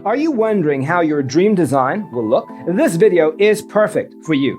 Are you wondering how your dream design will look? This video is perfect for you.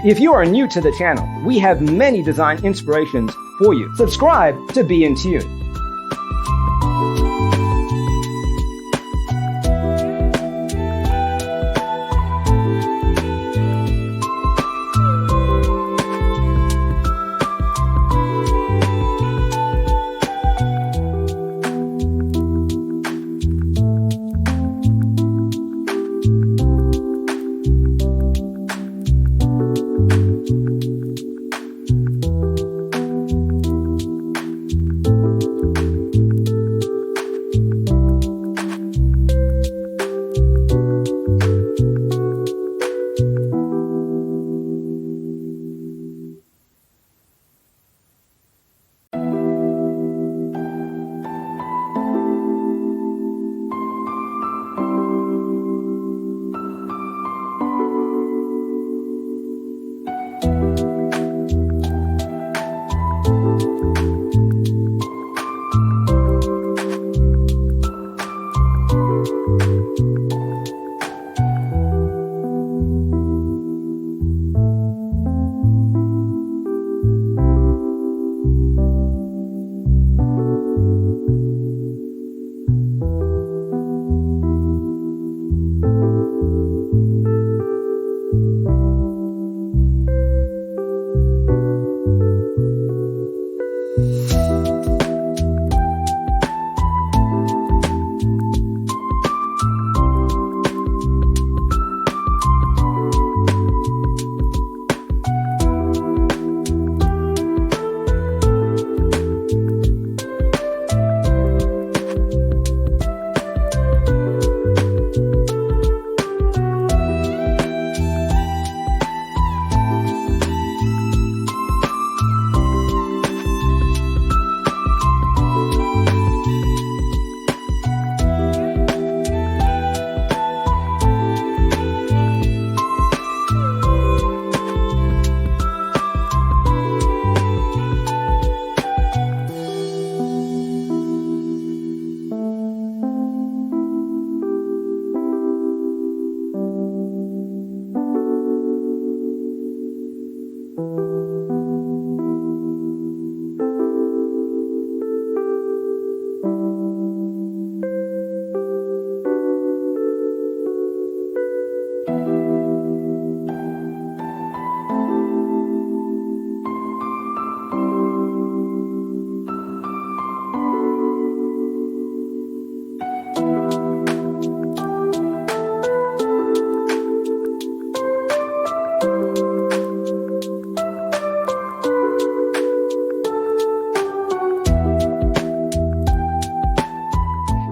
If you are new to the channel, we have many design inspirations for you. Subscribe to be in tune.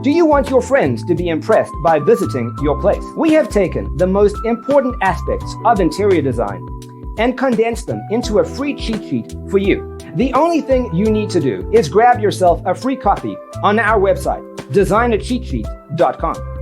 Do you want your friends to be impressed by visiting your place? We have taken the most important aspects of interior design and condensed them into a free cheat sheet for you. The only thing you need to do is grab yourself a free copy on our website, designercheatsheet.com.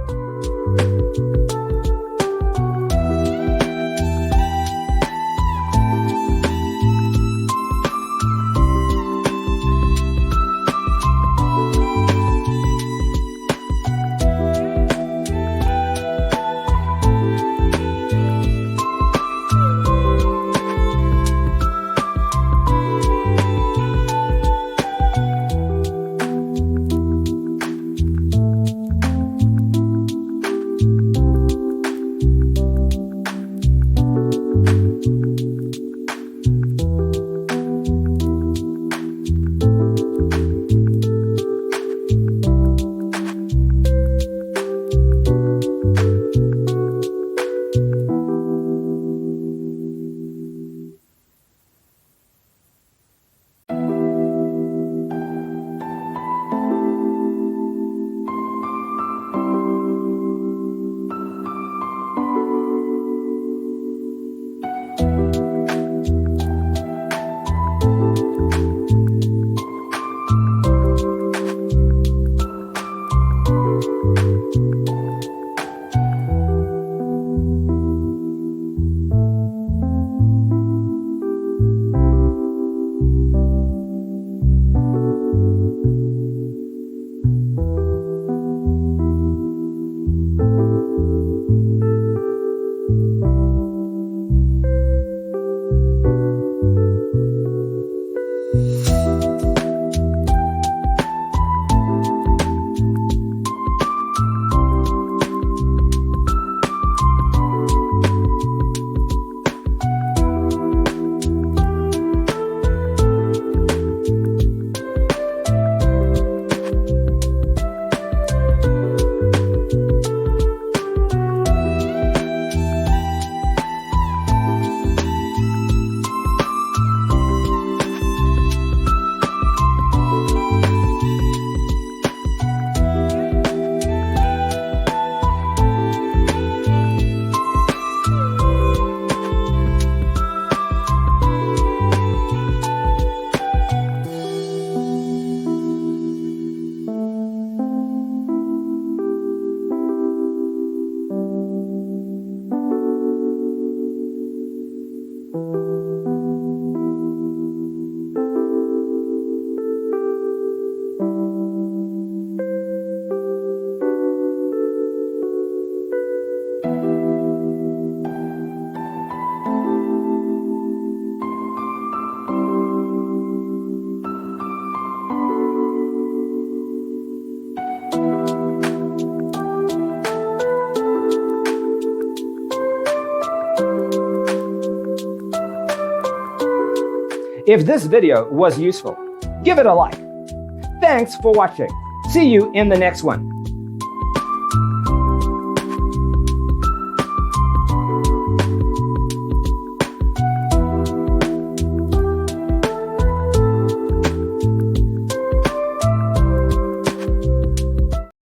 If this video was useful, give it a like. Thanks for watching. See you in the next one.